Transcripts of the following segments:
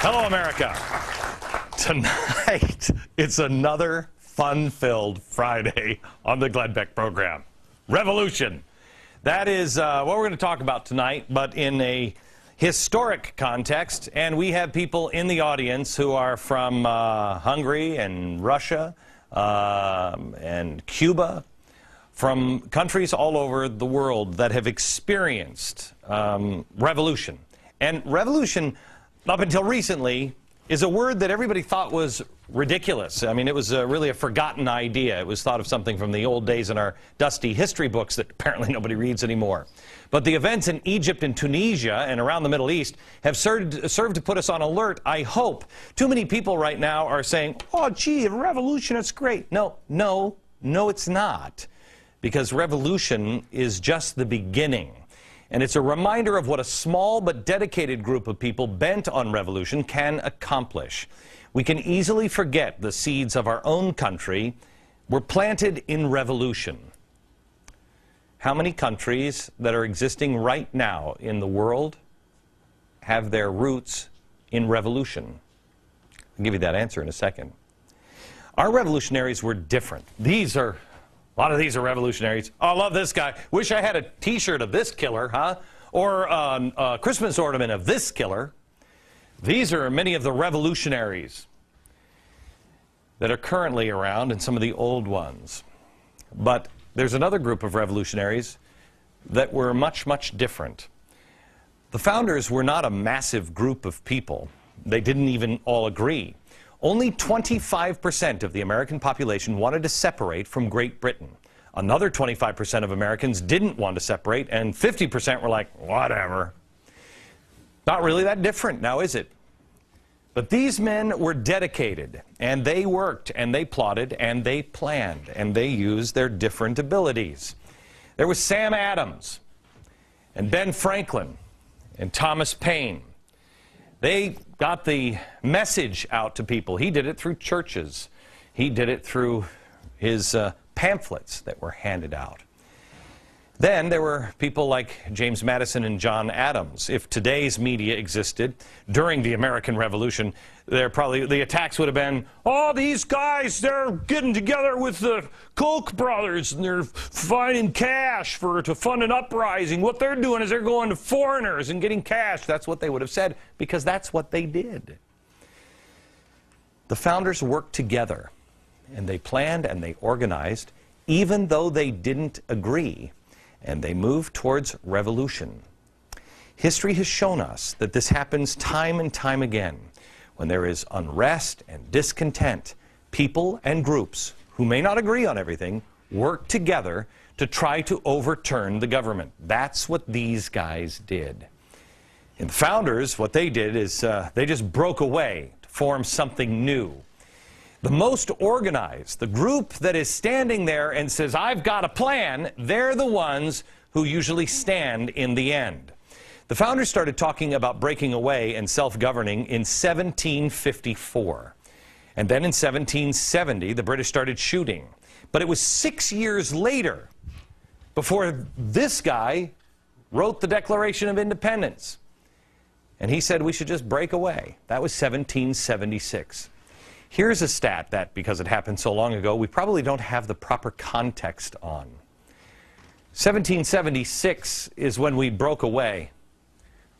Hello, America. Tonight, it's another fun-filled Friday on the Glenn Beck program. Revolution. That is what we're going to talk about tonight, but in a historic context. And we have people in the audience who are from Hungary and Russia and Cuba, from countries all over the world that have experienced revolution. And revolution, up until recently, is a word that everybody thought was ridiculous. I mean, it was really a forgotten idea. It was thought of something from the old days in our dusty history books that apparently nobody reads anymore. But the events in Egypt and Tunisia and around the Middle East have served to put us on alert, I hope. Too many people right now are saying, oh, gee, a revolution, it's great. No, it's not. Because revolution is just the beginning. And it's a reminder of what a small but dedicated group of people bent on revolution can accomplish. We can easily forget the seeds of our own country were planted in revolution. How many countries that are existing right now in the world have their roots in revolution? I'll give you that answer in a second. Our revolutionaries were different. A lot of these are revolutionaries. Oh, I love this guy. Wish I had a t-shirt of this killer, huh? Or a Christmas ornament of this killer. These are many of the revolutionaries that are currently around and some of the old ones. But there's another group of revolutionaries that were much, much different. The founders were not a massive group of people. They didn't even all agree. Only 25% of the American population wanted to separate from Great Britain. Another 25% of Americans didn't want to separate, and 50% were like, whatever. Not really that different now, is it? But these men were dedicated, and they worked, and they plotted, and they planned, and they used their different abilities. There was Sam Adams, and Ben Franklin, and Thomas Paine. They got the message out to people. He did it through churches. He did it through his pamphlets that were handed out. Then there were people like James Madison and John Adams. If today's media existed during the American Revolution, the attacks would have been, oh, these guys, they're getting together with the Koch brothers and they're finding cash to fund an uprising. What they're doing is they're going to foreigners and getting cash. That's what they would have said, because that's what they did. The founders worked together, and they planned and they organized, even though they didn't agree. And they moved towards revolution. History has shown us that this happens time and time again. When there is unrest and discontent, people and groups who may not agree on everything work together to try to overturn the government. That's what these guys did. And the founders, what they did is they just broke away to form something new. The most organized, the group that is standing there and says, I've got a plan, they're the ones who usually stand in the end. The founders started talking about breaking away and self-governing in 1754. And then in 1770, the British started shooting. But it was 6 years later before this guy wrote the Declaration of Independence. And he said we should just break away. That was 1776. Here's a stat that, because it happened so long ago, we probably don't have the proper context on. 1776 is when we broke away.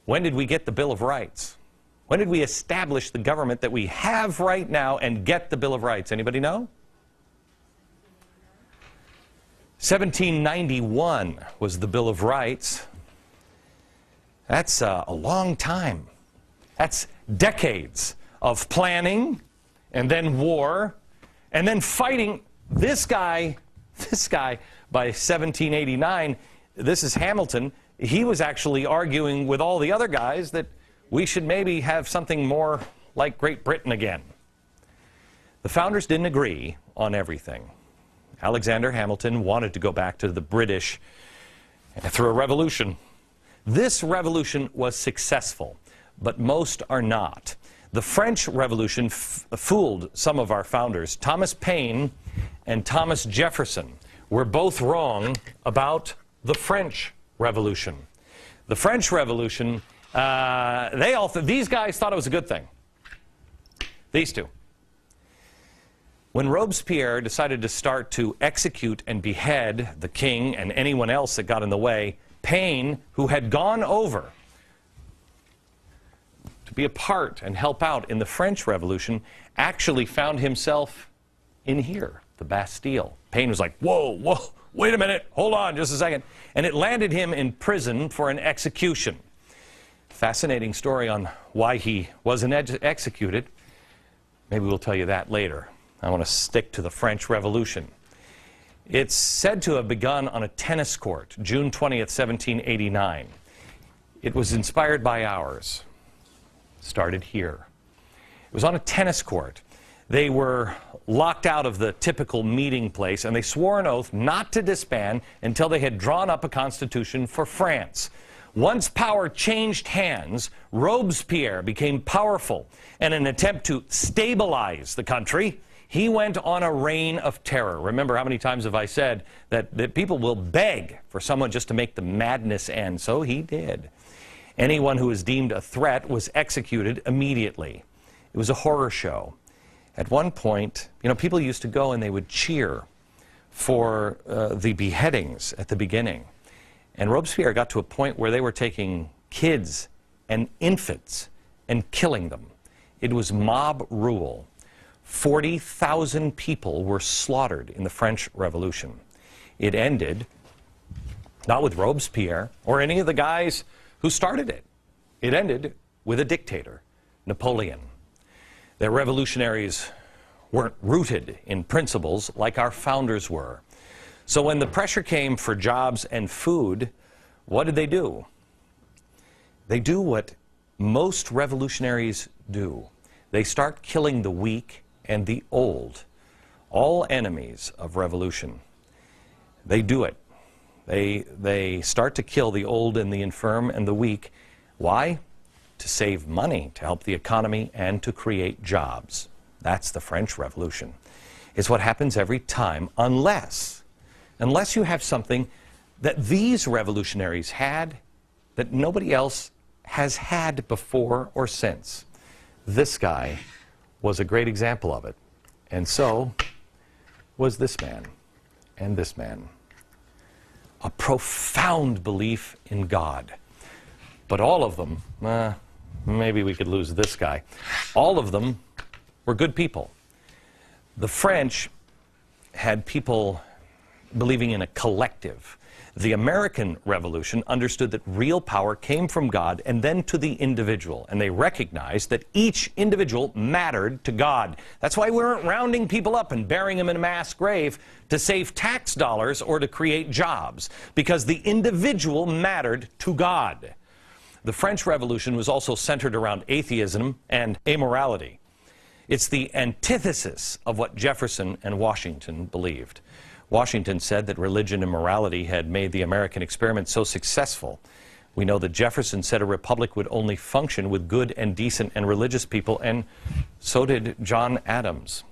When did we get the Bill of Rights? When did we establish the government that we have right now and get the Bill of Rights? Anybody know? 1791 was the Bill of Rights. That's a long time. That's decades of planning, and then war, and then fighting. This guy, by 1789, this is Hamilton, he was actually arguing with all the other guys that we should maybe have something more like Great Britain again. The founders didn't agree on everything. Alexander Hamilton wanted to go back to the British through a revolution. This revolution was successful, but most are not. The French Revolution fooled some of our founders. Thomas Paine and Thomas Jefferson were both wrong about the French Revolution. The French Revolution, these guys thought it was a good thing. These two. When Robespierre decided to start to execute and behead the king and anyone else that got in the way, Paine, who had gone over to be a part and help out in the French Revolution, actually found himself in here, the Bastille. Paine was like, whoa, whoa, wait a minute, hold on just a second. And it landed him in prison for an execution. Fascinating story on why he wasn't executed. Maybe we'll tell you that later. I want to stick to the French Revolution. It's said to have begun on a tennis court, June 20th, 1789. It was inspired by ours. Started here. It was on a tennis court. They were locked out of the typical meeting place, and they swore an oath not to disband until they had drawn up a constitution for France. Once power changed hands, Robespierre became powerful, and in an attempt to stabilize the country, he went on a reign of terror. Remember, how many times have I said that people will beg for someone just to make the madness end? So he did. Anyone who was deemed a threat was executed immediately. It was a horror show. At one point, people used to go and they would cheer for the beheadings at the beginning. And Robespierre got to a point where they were taking kids and infants and killing them. It was mob rule. 40,000 people were slaughtered in the French Revolution. It ended not with Robespierre or any of the guys who started it. It ended with a dictator, Napoleon. Their revolutionaries weren't rooted in principles like our founders were. So when the pressure came for jobs and food, what did they do? They do what most revolutionaries do. They start killing the weak and the old, all enemies of revolution. They do it. They start to kill the old and the infirm and the weak. Why? To save money, to help the economy, and to create jobs. That's the French Revolution. It's what happens every time, unless you have something that these revolutionaries had that nobody else has had before or since. This guy was a great example of it. And so was this man and this man. A profound belief in God. But all of them, maybe we could lose this guy. All of them were good people. The French had people believing in a collective. The American Revolution understood that real power came from God and then to the individual. And they recognized that each individual mattered to God. That's why we weren't rounding people up and burying them in a mass grave to save tax dollars or to create jobs, because the individual mattered to God. The French Revolution was also centered around atheism and amorality. It's the antithesis of what Jefferson and Washington believed. Washington said that religion and morality had made the American experiment so successful. We know that Jefferson said a republic would only function with good and decent and religious people, and so did John Adams.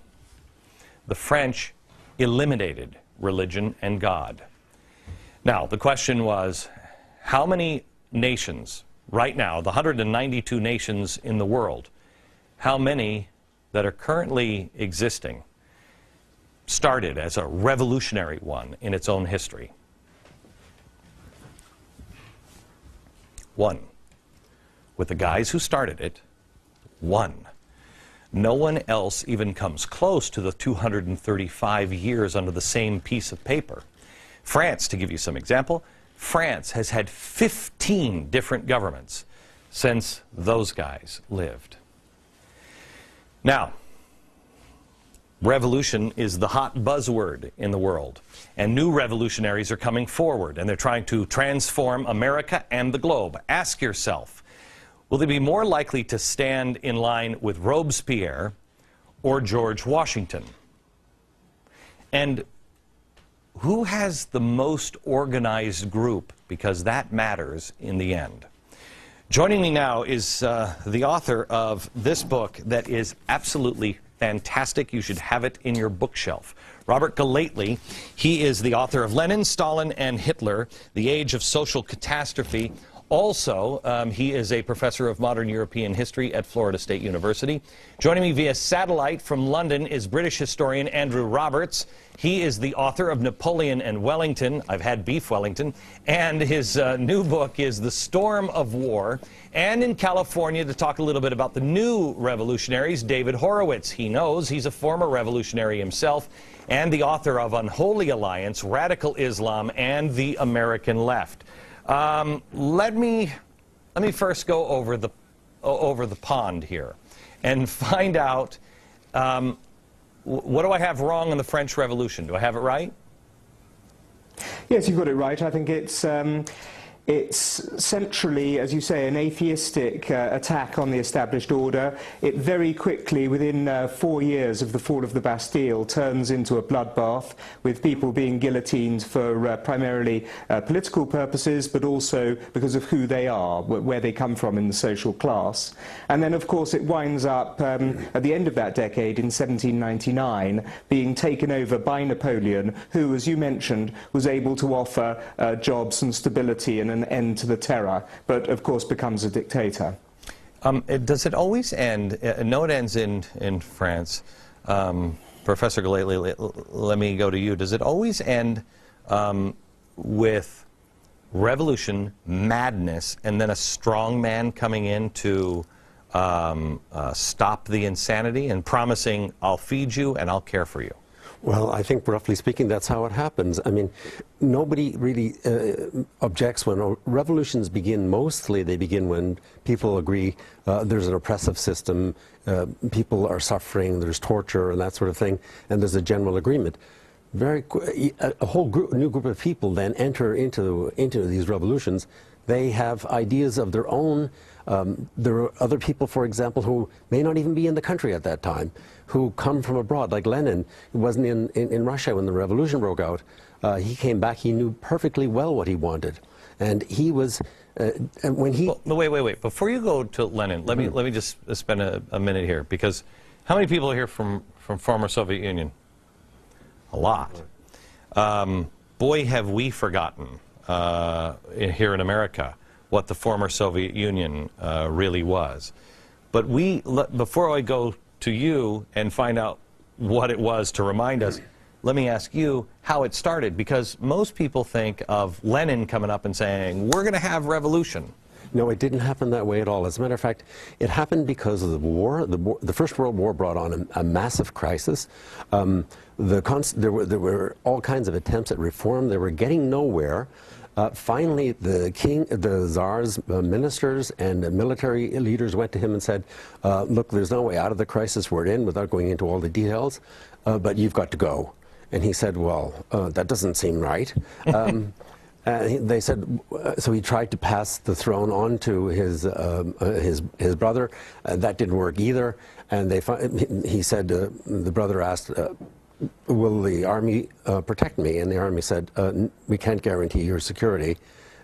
The French eliminated religion and God. Now, the question was, how many nations right now, the 192 nations in the world, how many that are currently existing started as a revolutionary one in its own history? One. With the guys who started it, one. No one else even comes close to the 235 years under the same piece of paper. France, to give you some example, France has had 15 different governments since those guys lived. Now, revolution is the hot buzzword in the world, and new revolutionaries are coming forward, and they're trying to transform America and the globe. Ask yourself, will they be more likely to stand in line with Robespierre or George Washington? And who has the most organized group? Because that matters in the end. Joining me now is the author of this book that is absolutely fantastic. You should have it in your bookshelf. Robert Galately. He is the author of Lenin, Stalin, and Hitler, The Age of Social Catastrophe. Also, he is a professor of modern European history at Florida State University. Joining me via satellite from London is British historian Andrew Roberts. He is the author of Napoleon and Wellington. I've had beef Wellington. And his new book is The Storm of War. And in California, to talk a little bit about the new revolutionaries, David Horowitz. He knows he's a former revolutionary himself and the author of Unholy Alliance, Radical Islam, and the American Left. Let me first go over the pond here and find out what do I have wrong in the French Revolution? Do I have it right? Yes, you've got it right. I think it's centrally, as you say, an atheistic attack on the established order. It very quickly, within 4 years of the fall of the Bastille, turns into a bloodbath, with people being guillotined for primarily political purposes, but also because of who they are, where they come from in the social class. And then, of course, it winds up at the end of that decade, in 1799, being taken over by Napoleon, who, as you mentioned, was able to offer jobs and stability and an end to the terror, but of course becomes a dictator. Does it always end? No, it ends in France. Professor Galelli, let me go to you. Does it always end with revolution, madness, and then a strong man coming in to stop the insanity and promising, I'll feed you and I'll care for you? Well, I think, roughly speaking, that's how it happens. I mean, nobody really objects when revolutions begin. Mostly they begin when people agree there's an oppressive system, people are suffering, there's torture and that sort of thing, and there's a general agreement. A whole new group of people then enter into these revolutions. They have ideas of their own. There are other people, for example, who may not even be in the country at that time, who come from abroad, like Lenin, who wasn't in Russia when the revolution broke out. He came back, he knew perfectly well what he wanted. And he was, when he... Well, wait. Before you go to Lenin, let me just spend a minute here, because how many people are here from former Soviet Union? A lot. Boy, have we forgotten here in America what the former Soviet Union really was. But before I go to you and find out what it was to remind us, let me ask you how it started, because most people think of Lenin coming up and saying, we're going to have revolution. No, it didn't happen that way at all. As a matter of fact, it happened because of the war. The First World War brought on a massive crisis. There were all kinds of attempts at reform. They were getting nowhere. Finally, the Tsar's ministers and military leaders went to him and said, look, there's no way out of the crisis we're in, without going into all the details, but you've got to go. And he said, well, that doesn't seem right. They said, so he tried to pass the throne on to his brother. That didn't work either. And he said, the brother asked, will the army protect me? And the army said, we can't guarantee your security.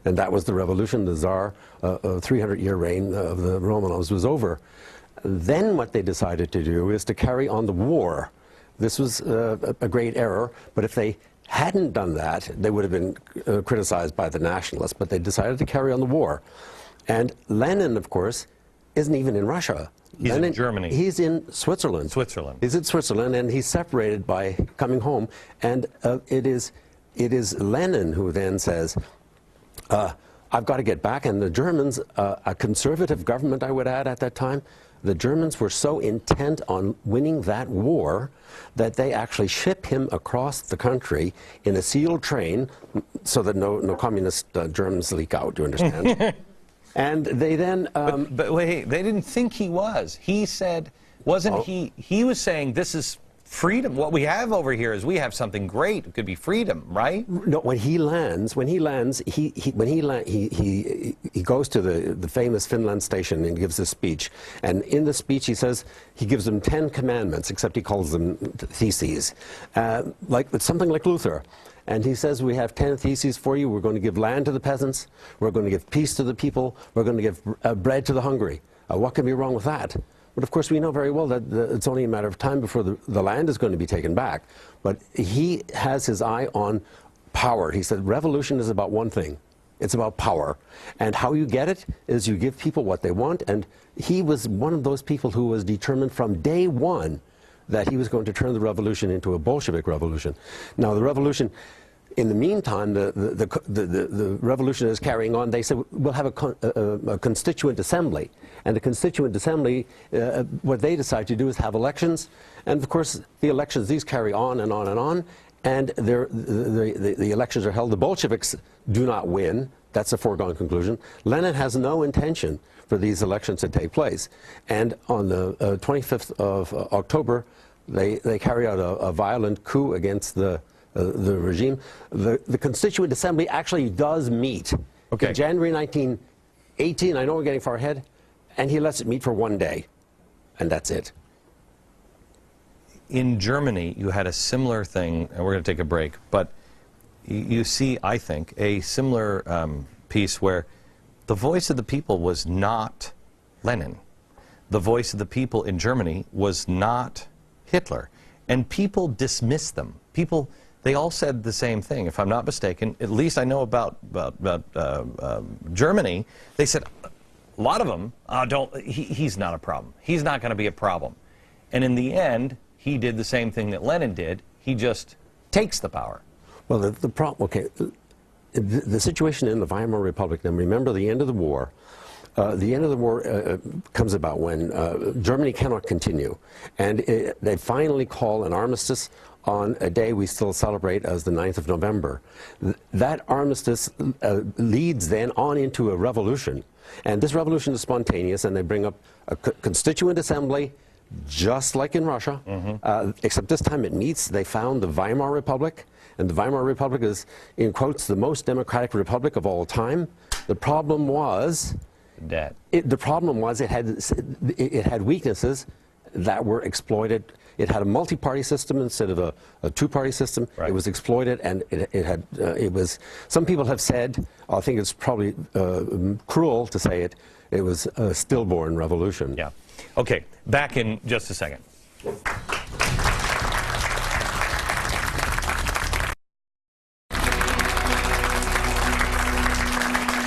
And that was the revolution. The Tsar, 300-year reign of the Romanovs was over. Then what they decided to do is to carry on the war. This was a great error, but if they hadn't done that, they would have been criticized by the nationalists, but they decided to carry on the war. And Lenin, of course, isn't even in Russia. He's in Germany. He's in Switzerland. He's in Switzerland, and he's separated by coming home. And it is Lenin who then says, I've got to get back. And the Germans, a conservative government, I would add, at that time, the Germans were so intent on winning that war that they actually ship him across the country in a sealed train so that no communist germs leak out, you understand? And they then... but wait, they didn't think he was. He said, he was saying this is freedom. What we have over here is we have something great. It could be freedom, right? No, when he lands, he goes to the famous Finland station and gives a speech. And in the speech he says, he gives them 10 commandments, except he calls them theses, something like Luther. And he says, we have 10 theses for you. We're going to give land to the peasants. We're going to give peace to the people. We're going to give bread to the hungry. What can be wrong with that? But of course, we know very well that it's only a matter of time before the land is going to be taken back. But he has his eye on power. He said, revolution is about one thing, It's about power. And how you get it is you give people what they want, and he was one of those people who was determined from day one that he was going to turn the revolution into a Bolshevik revolution. Now, the revolution, in the meantime, the revolution is carrying on. They said, we'll have a constituent assembly. And the constituent assembly, what they decide to do is have elections. And of course, the elections, these carry on and on and on. And the elections are held. The Bolsheviks do not win. That's a foregone conclusion. Lenin has no intention for these elections to take place. And on the 25th of October, they carry out a violent coup against the regime. The Constituent Assembly actually does meet in January 1918. I know we're getting far ahead. And he lets it meet for one day. And that's it. In Germany, you had a similar thing, and we're going to take a break, but you see, I think, a similar piece where the voice of the people was not Lenin. The voice of the people in Germany was not Hitler. And people dismissed them. People, they all said the same thing. If I'm not mistaken, at least I know about Germany, they said, a lot of them, he's not a problem. He's not going to be a problem. And in the end, he did the same thing that Lenin did. He just takes the power. Well, the problem, okay, the situation in the Weimar Republic, and remember the end of the war, comes about when Germany cannot continue. And they finally call an armistice on a day we still celebrate as the 9th of November. That armistice leads then on into a revolution. And this revolution is spontaneous, and they bring up a constituent assembly, just like in Russia, except this time it meets. They found the Weimar Republic, and the Weimar Republic is, in quotes, the most democratic republic of all time. The problem was that it had weaknesses that were exploited. It had a multi-party system instead of a two-party system. Right. It was exploited, and it was. Some people have said, I think it's probably cruel to say it, it was a stillborn revolution. Yeah. Okay, back in just a second.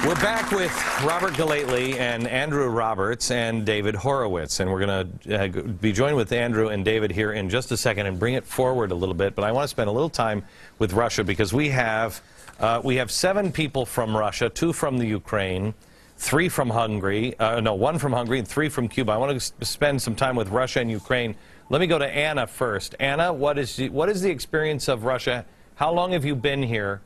We're back with Robert Galately and Andrew Roberts and David Horowitz, and we're going to be joined with Andrew and David here in just a second and bring it forward a little bit. But I want to spend a little time with Russia because we have 7 people from Russia, 2 from the Ukraine, 3 from Hungary, 1 from Hungary and 3 from Cuba. I want to spend some time with Russia and Ukraine. Let me go to Anna first. Anna, what is the experience of Russia? How long have you been here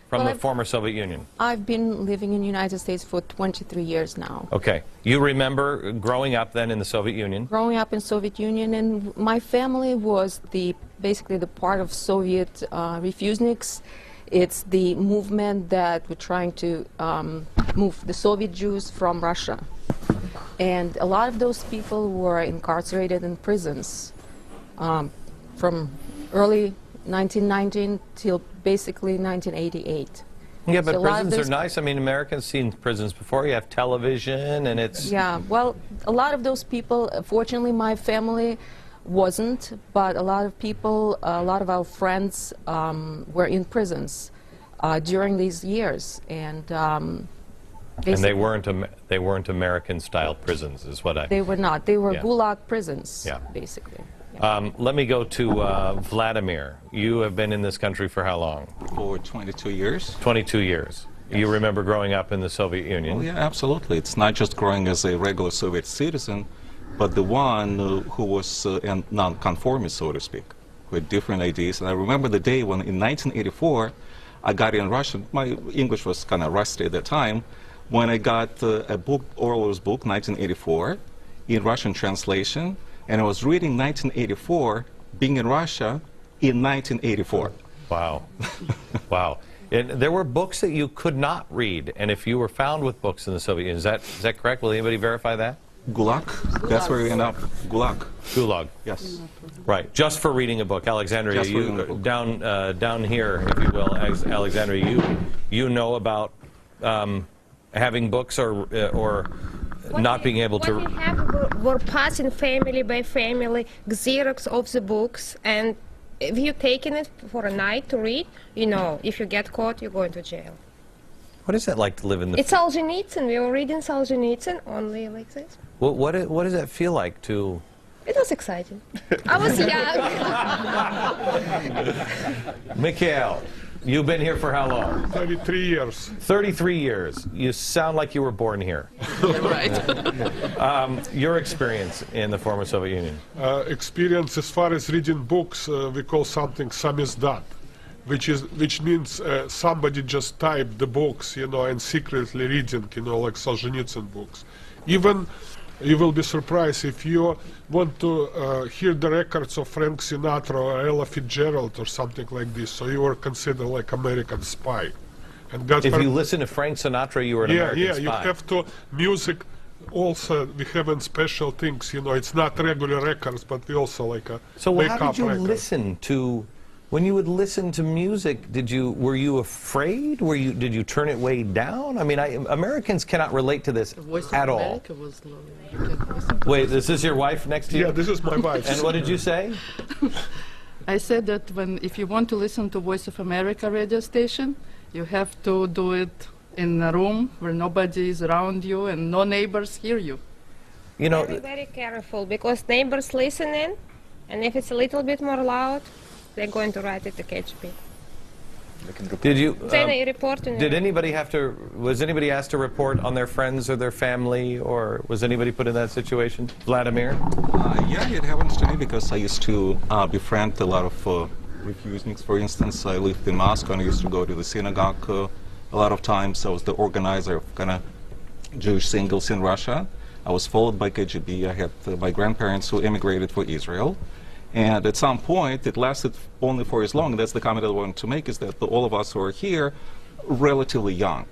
from the former Soviet Union? I've been living in the United States for 23 years now. Okay. You remember growing up then in the Soviet Union? Growing up in Soviet Union, and my family was basically the part of Soviet refuseniks. It's the movement that were trying to move the Soviet Jews from Russia. And a lot of those people were incarcerated in prisons from early 1919 till basically 1988. Yeah, but so prisons are nice. I mean, Americans seen prisons before. You have television, and it's... Yeah, well, a lot of those people, fortunately, my family wasn't, but a lot of people, a lot of our friends were in prisons during these years, and they weren't American-style prisons, is what I... They were not. They were gulag prisons, basically. Yeah. Let me go to Vladimir. You have been in this country for how long? For 22 years. 22 years. Yes. You remember growing up in the Soviet Union? Oh, yeah, absolutely. It's not just growing as a regular Soviet citizen, but the one who was a non-conformist, so to speak, with different ideas. And I remember the day when, in 1984, I got in Russian. My English was kind of rusty at the time. When I got a book, Orwell's book, 1984, in Russian translation, and I was reading 1984, being in Russia in 1984. Wow. Wow. And there were books that you could not read, and if you were found with books in the Soviet Union, is that correct? Will anybody verify that? Gulag. That's where we end up. Gulag. Gulag. Yes. Right. Just for reading a book. Alexandria, you down here, if you will, Alexandria, you know about having books or not being able to... What we have were passing family by family Xerox of the books, and if you're taking it for a night to read, you know, if you get caught, you're going to jail. What is that like to live in the... It's Solzhenitsyn. We were reading Solzhenitsyn only like this. What does that feel like to... It was exciting. I was young. Mikhail, you've been here for how long? 33 years. 33 years. You sound like you were born here. Right. Your experience in the former Soviet Union? Experience as far as reading books, we call something samizdat, which means somebody just typed the books, you know, and secretly reading, you know, like Solzhenitsyn books. Even you will be surprised if you want to hear the records of Frank Sinatra or Ella Fitzgerald or something like this, so you were considered like American spy. And If you listen to Frank Sinatra, you were an American spy. you have to music. Also, we have in special things, you know. It's not regular records, but we also like a So make how up did you records. listen to... When you would listen to music, were you afraid? Did you turn it way down? I mean, Americans cannot relate to this Voice of at all. America was low. You can listen to Wait, is this your wife next to you? Yeah, this is my wife. And what did you say? I said that if you want to listen to Voice of America radio station, you have to do it in a room where nobody is around you and no neighbors hear you. You know, Very, very careful, because neighbors listening, and if it's a little bit more loud, they're going to write it to KGB. did you... Did anybody was anybody asked to report on their friends or their family, or was anybody put in that situation? Vladimir? Yeah, it happens to me because I used to befriend a lot of refuseniks. For instance, I lived in Moscow and I used to go to the synagogue a lot of times. I was the organizer of kind of Jewish singles in Russia. I was followed by KGB. I had my grandparents who immigrated for Israel. And at some point, it lasted only for as long. That's the comment I wanted to make, is that all of us who are here, relatively young.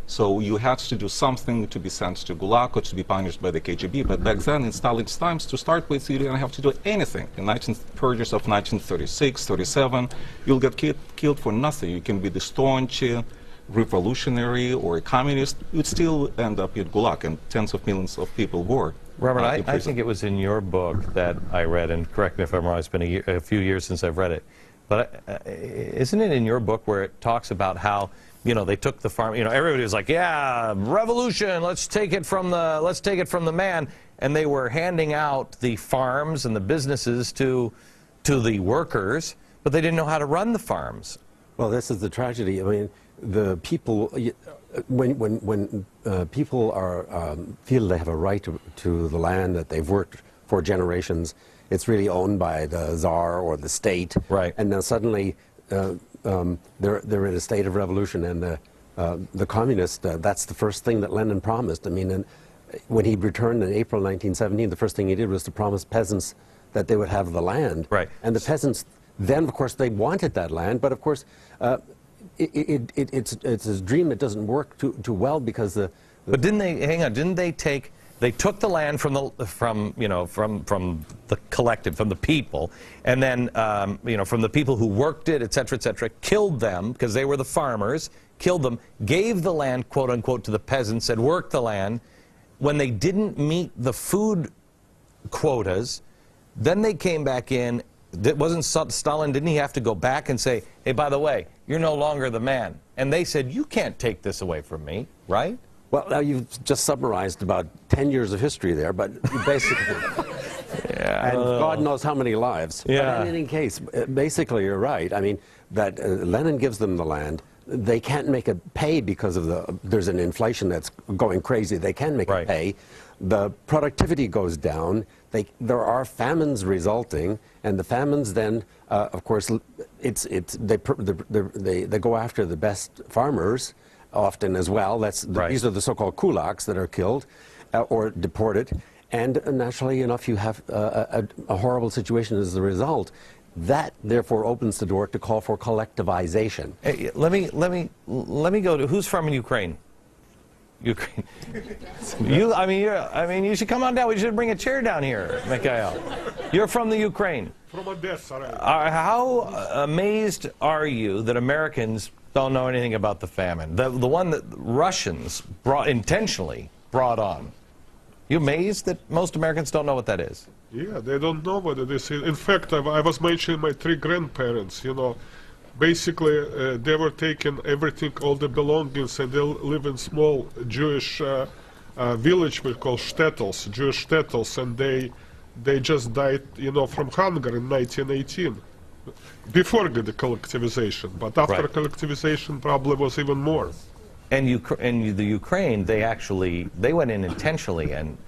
So you had to do something to be sent to Gulag or to be punished by the KGB. But back then, in Stalin's times, to start with, you didn't have to do anything. In purges of 1936, 37, you'll get killed for nothing. You can be the staunch revolutionary or a communist. You'd still end up in Gulag, and tens of millions of people were. Robert, I think it was in your book that I read, and correct me if I'm wrong, it's been a few years since I've read it, but isn't it in your book where it talks about how, you know, they took the farm, you know, everybody was like, yeah, revolution, let's take it from the man, and they were handing out the farms and the businesses to the workers, but they didn't know how to run the farms. Well, this is the tragedy. I mean, the people, when people are feel they have a right to the land that they've worked for generations, it's really owned by the czar or the state. Right. And now suddenly they're in a state of revolution, and the communist, that's the first thing that Lenin promised. I mean, and when he returned in April 1917, the first thing he did was to promise peasants that they would have the land. Right. And the peasants, then of course they wanted that land, but of course it's a dream that doesn't work too well, because But didn't they, hang on, didn't they take, they took the land from the collective, from the people, and then, from the people who worked it, et cetera, killed them, because they were the farmers, killed them, gave the land, quote unquote, to the peasants, said work the land. When they didn't meet the food quotas, then they came back in. Wasn't Stalin, didn't he have to go back and say, hey, by the way, you're no longer the man? And they said, you can't take this away from me, right? Well, now you've just summarized about 10 years of history there, but basically, Yeah. and God knows how many lives. Yeah. But in any case, basically you're right. I mean, that Lenin gives them the land. They can't make it pay because of there's an inflation that's going crazy. They can make Right. it pay. The productivity goes down. There are famines resulting, and the famines then, of course, they go after the best farmers often as well. Right. These are the so-called kulaks that are killed or deported, and naturally enough, you have a horrible situation as a result. That therefore opens the door to call for collectivization. Hey, let me go to, who's from Ukraine? Ukraine. You should come on down. We should bring a chair down here, Mikhail. You're from the Ukraine. From Odessa, right? How amazed are you that Americans don't know anything about the famine? The one that Russians intentionally brought on. You amazed that most Americans don't know what that is? Yeah, they don't know what it is. In fact, I was mentioning my 3 grandparents, you know. basically they were taking everything, all the belongings, and they live in small Jewish village we call shtetls, Jewish shtetls, and they just died, you know, from hunger in 1918. Before the collectivization, but after Right. collectivization probably was even more. And the Ukraine, they went in intentionally and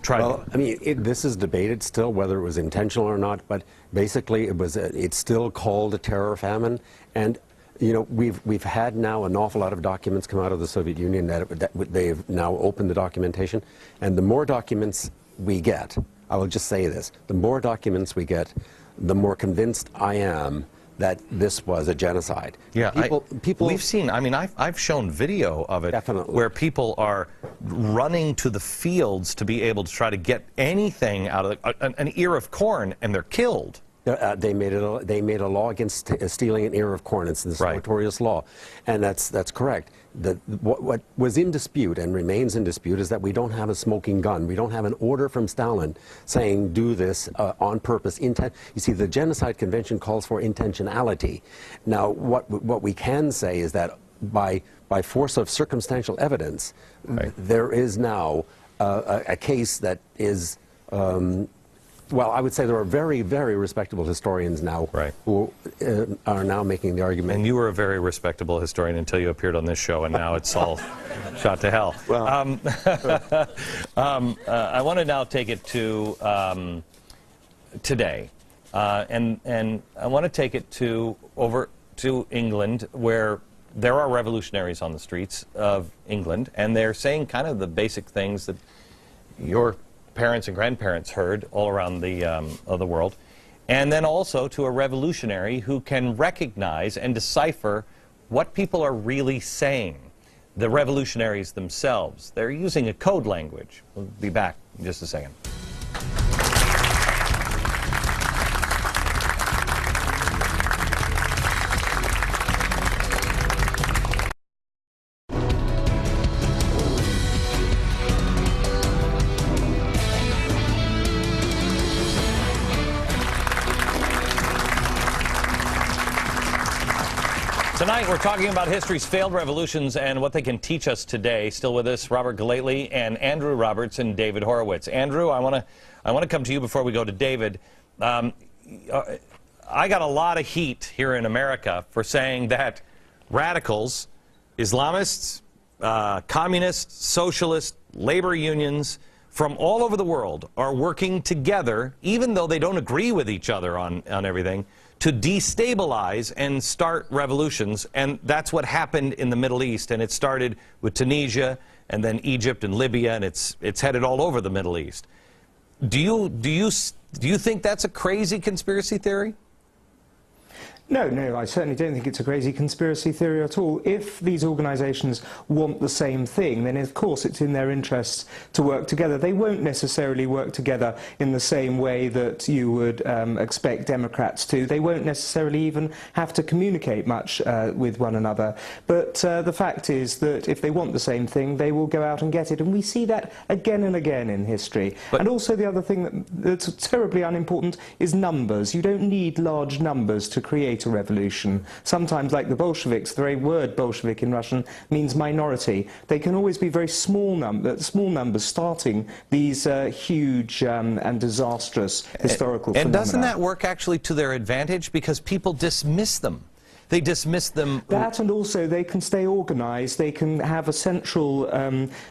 tried. Well, I mean, this is debated still whether it was intentional or not, but basically it's still called a terror famine. And you know, we've had now an awful lot of documents come out of the Soviet Union that they've now opened the documentation, and the more documents we get, I will just say this: the more documents we get, the more convinced I am that this was a genocide. Yeah, people. We've seen. I mean, I've shown video of it, Definitely. where people are running to the fields to be able to try to get anything out of an ear of corn, and they're killed. They made a law against stealing an ear of corn. It's this Right. notorious law, and that's correct. What was in dispute and remains in dispute is that we don't have a smoking gun. We don't have an order from Stalin saying do this on purpose. You see, the Genocide Convention calls for intentionality. Now, what we can say is that by force of circumstantial evidence, Right. there is now a case that is. Well, I would say there are very, very respectable historians now Right. who are now making the argument. And you were a very respectable historian until you appeared on this show, and now it's all shot to hell. Well. I want to now take it to today, and I want to take it over to England, where there are revolutionaries on the streets of England, and they're saying kind of the basic things that your parents and grandparents heard all around the world. And then also to a revolutionary who can recognize and decipher what people are really saying. The revolutionaries themselves. They're using a code language. We'll be back in just a second. Tonight, we're talking about history's failed revolutions and what they can teach us today. Still with us, Robert Galately and Andrew Roberts and David Horowitz. Andrew, I want to come to you before we go to David. I got a lot of heat here in America for saying that radicals, Islamists, communists, socialists, labor unions from all over the world are working together, even though they don't agree with each other on everything, to destabilize and start revolutions. And that's what happened in the Middle East. And it started with Tunisia and then Egypt and Libya, and it's headed all over the Middle East. Do you think that's a crazy conspiracy theory? No, I certainly don't think it's a crazy conspiracy theory at all. If these organisations want the same thing, then of course it's in their interests to work together. They won't necessarily work together in the same way that you would expect Democrats to. They won't necessarily even have to communicate much with one another. But the fact is that if they want the same thing, they will go out and get it. And we see that again and again in history. And also the other thing that's terribly unimportant is numbers. You don't need large numbers to create a revolution. Sometimes, like the Bolsheviks, the very word Bolshevik in Russian means minority. They can always be very small numbers starting these huge and disastrous historical phenomena. And doesn't that work actually to their advantage? Because people dismiss them. They dismiss them. That, and also they can stay organised. They can have a central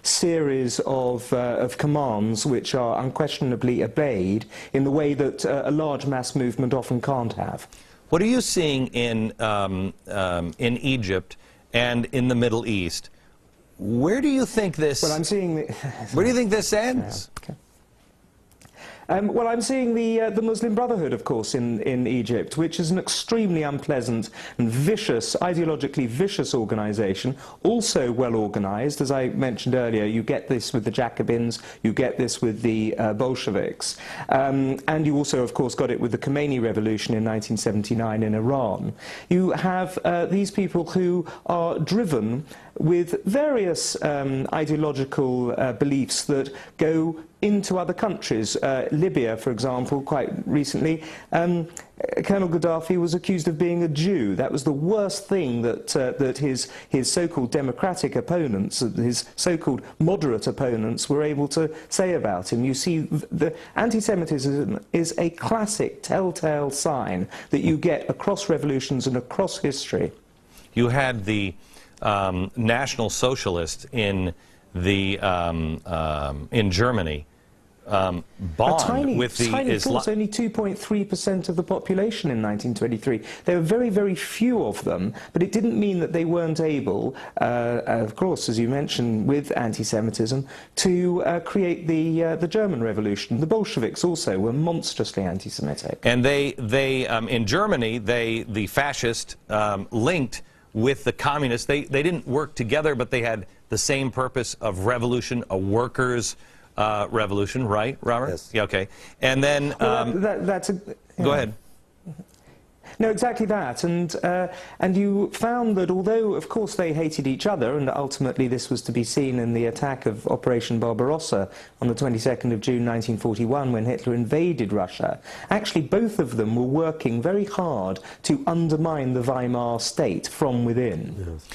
series of commands which are unquestionably obeyed in the way that a large mass movement often can't have. What are you seeing in Egypt and in the Middle East? Where do you think this? Well, I'm seeing. Where do you think this ends? Yeah, okay. Well, I'm seeing the Muslim Brotherhood, of course, in Egypt, which is an extremely unpleasant and vicious, ideologically vicious organisation, also well organised. As I mentioned earlier, you get this with the Jacobins, you get this with the Bolsheviks, and you also, of course, got it with the Khomeini Revolution in 1979 in Iran. You have these people who are driven with various ideological beliefs that go into other countries. Libya, for example, quite recently, Colonel Gaddafi was accused of being a Jew. That was the worst thing that, that his so-called democratic opponents, his so-called moderate opponents, were able to say about him. You see, the anti-Semitism is a classic telltale sign that you get across revolutions and across history. You had the National Socialist in the in Germany bond with the Islam. Only 2.3% of the population in 1923. There were very, very few of them, but it didn't mean that they weren't able, of course, as you mentioned, with anti-Semitism, to create the German Revolution. The Bolsheviks also were monstrously anti-Semitic. And they in Germany, the fascists linked with the communists. They didn't work together, but they had the same purpose of revolution, a workers' revolution, right, Robert? Yes. Yeah, okay. And then go ahead. No, exactly that. And you found that although, of course, they hated each other, and ultimately this was to be seen in the attack of Operation Barbarossa on the 22nd of June 1941 when Hitler invaded Russia, actually both of them were working very hard to undermine the Weimar state from within. Yes.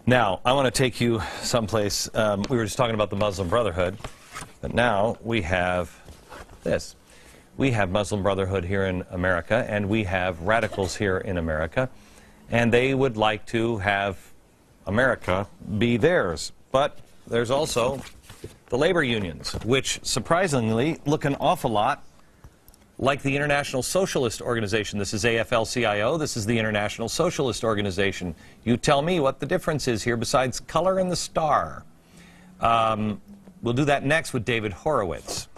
Now, I want to take you someplace. We were just talking about the Muslim Brotherhood, but now we have this. We have Muslim Brotherhood here in America, and we have radicals here in America, and they would like to have America be theirs. But there's also the labor unions, which surprisingly look an awful lot like the International Socialist Organization. This is AFL-CIO. This is the International Socialist Organization. You tell me what the difference is here besides color and the star. We'll do that next with David Horowitz.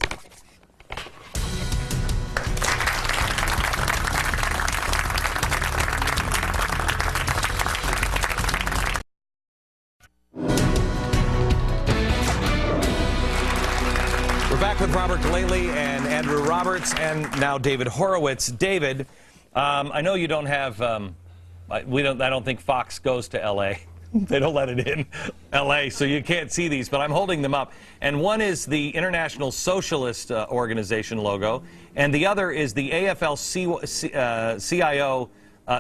With Robert Galelli and Andrew Roberts, and now David Horowitz. David, I know you don't have, I don't think Fox goes to L.A. They don't let it in L.A., so you can't see these, but I'm holding them up. And one is the International Socialist Organization logo, and the other is the AFL-CIO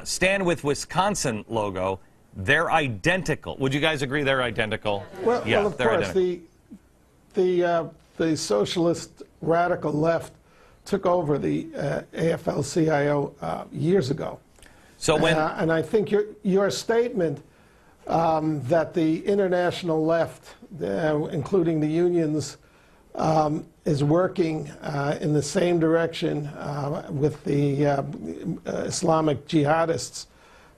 Stand With Wisconsin logo. They're identical. Would you guys agree they're identical? Well, yeah, well of course, identical. The socialist radical left took over the AFL-CIO years ago. So when and I think your statement that the international left, including the unions, is working in the same direction with the Islamic jihadists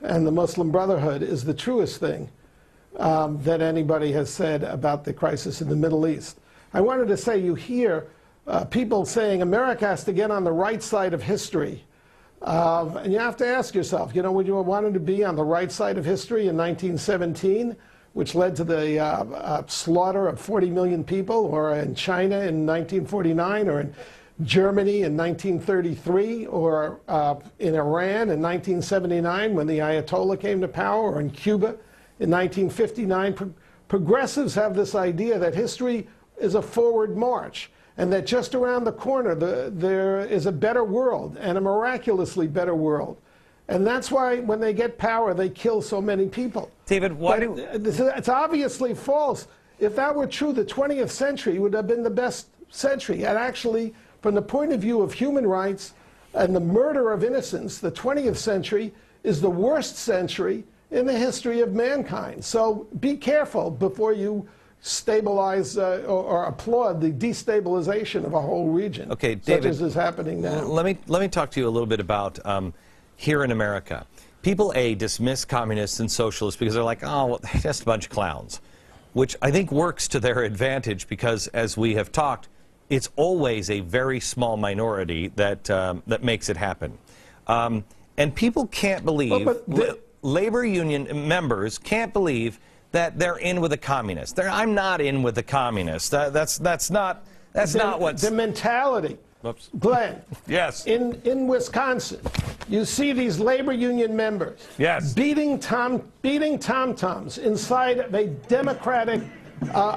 and the Muslim Brotherhood is the truest thing that anybody has said about the crisis in the Middle East. I wanted to say, you hear people saying America has to get on the right side of history. And you have to ask yourself, you know, would you have wanted to be on the right side of history in 1917, which led to the slaughter of 40 million people, or in China in 1949, or in Germany in 1933, or in Iran in 1979 when the Ayatollah came to power, or in Cuba in 1959? Progressives have this idea that history is a forward march, and that just around the corner there is a better world, and a miraculously better world. And that's why when they get power, they kill so many people. David, why it's obviously false. If that were true, the 20th century would have been the best century. And actually, from the point of view of human rights and the murder of innocents, the 20th century is the worst century in the history of mankind. So be careful before you stabilize or applaud the destabilization of a whole region, okay, David, such as is happening now. Let me talk to you a little bit about here in America. People dismiss communists and socialists because they're like, oh, well, they're just a bunch of clowns, which I think works to their advantage because, as we have talked, it's always a very small minority that that makes it happen, and people can't believe. Labor union members can't believe that they're in with the communists. I'm not in with the communists. That's not what's the mentality. Whoops. Glenn. Yes. In Wisconsin, you see these labor union members Yes. beating tom-toms inside of a Democratic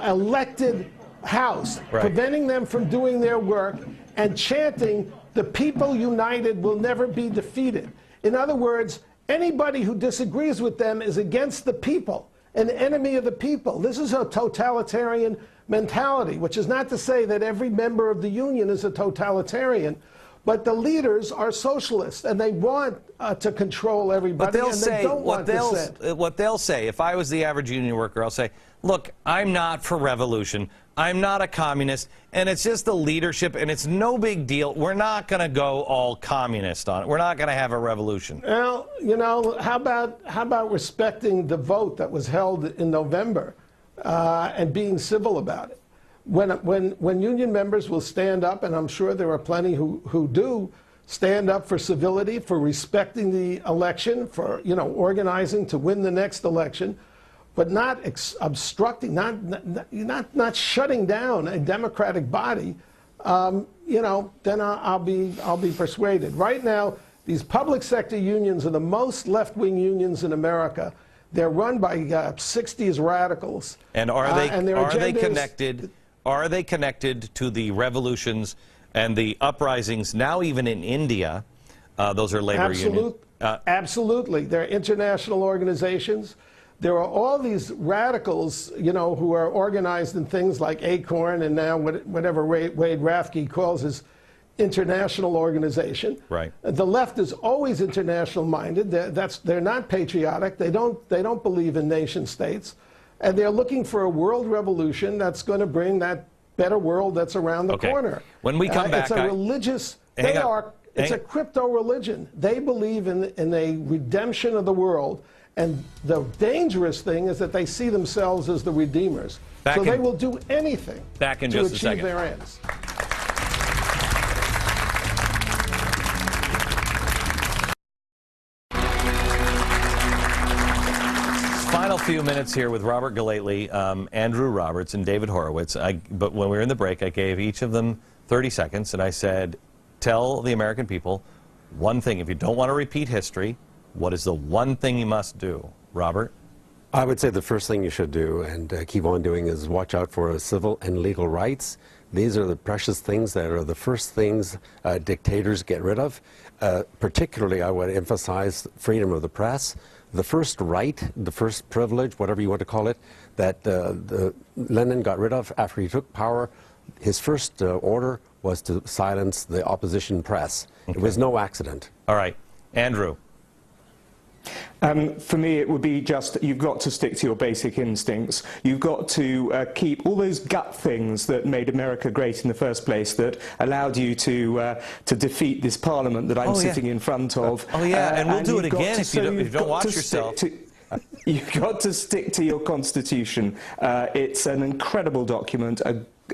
elected house, Right. preventing them from doing their work and chanting, "The people united will never be defeated." In other words, anybody who disagrees with them is against the people, an enemy of the people. This is a totalitarian mentality, which is not to say that every member of the union is a totalitarian, but the leaders are socialists, and they want to control everybody, But they'll and say they don't want dissent. what they'll say. If I was the average union worker, I'll say, "Look, I'm not for revolution. I'm not a communist, and it's just the leadership, and it's no big deal. We're not going to go all communist on it. We're not going to have a revolution." Well, you know, how about respecting the vote that was held in November and being civil about it? When union members will stand up, and I'm sure there are plenty who do stand up for civility, for respecting the election, for, you know, organizing to win the next election, but not obstructing, not shutting down a democratic body, you know, then I'll be persuaded. Right now, these public sector unions are the most left-wing unions in America. They're run by 60s radicals. And are they connected? Are they connected to the revolutions and the uprisings now, even in India? Those are labor unions. Absolutely. They're international organizations. There are all these radicals, you know, who are organized in things like ACORN and now whatever Wade Rathke calls his international organization. Right. The left is always international minded. They're not patriotic. They don't believe in nation states. And they're looking for a world revolution that's going to bring that better world that's around the corner. When we come back, it's a religious. It's a crypto religion. They believe in a redemption of the world, and the dangerous thing is that they see themselves as the redeemers. So they will do anything to achieve their ends. Final few minutes here with Robert Galately, Andrew Roberts, and David Horowitz. But when we were in the break, I gave each of them 30 seconds, and I said, tell the American people one thing. If you don't want to repeat history, what is the one thing you must do? Robert? I would say the first thing you should do, and keep on doing, is watch out for civil and legal rights. These are the precious things that are the first things dictators get rid of. Particularly, I would emphasize freedom of the press. The first right, the first privilege, whatever you want to call it, that Lenin got rid of after he took power, his first order was to silence the opposition press. Okay. It was no accident. All right. Andrew? For me, it would be just, you've got to stick to your basic instincts. You've got to keep all those gut things that made America great in the first place, that allowed you to defeat this parliament that I'm sitting in front of. And we'll do it again if you don't watch yourself. You've got to stick to your Constitution. It's an incredible document,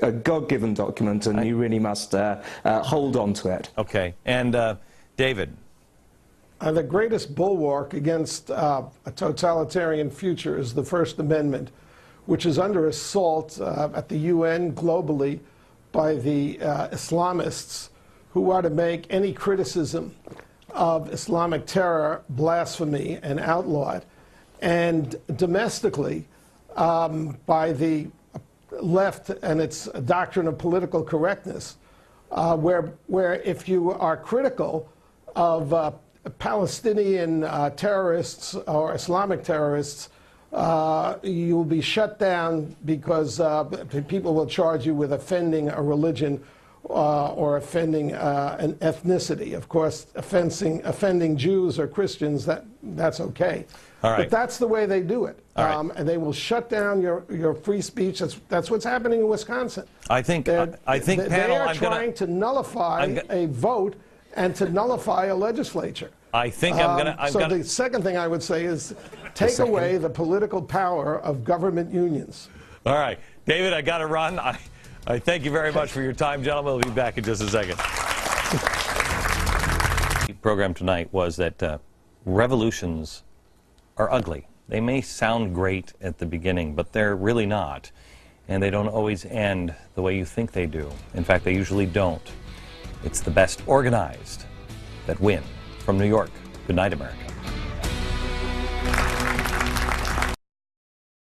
a God-given document, and you really must hold on to it. Okay. And David? The greatest bulwark against a totalitarian future is the First Amendment, which is under assault at the UN globally by the Islamists who are to make any criticism of Islamic terror blasphemy and outlawed, and domestically by the left and its doctrine of political correctness, where if you are critical of Palestinian terrorists or Islamic terrorists, you will be shut down because people will charge you with offending a religion or offending an ethnicity. Of course, offending Jews or Christians, that's okay. All right. But that's the way they do it. All right. And they will shut down your free speech. That's what's happening in Wisconsin. I think panel, they are trying to nullify a vote and to nullify a legislature. I think the second thing I would say is take away the political power of government unions. All right. David, I got to run. I thank you very much for your time, gentlemen. We'll be back in just a second. The program tonight was that revolutions are ugly. They may sound great at the beginning, but they're really not. And they don't always end the way you think they do. In fact, they usually don't. It's the best organized that win. From New York, good night, America.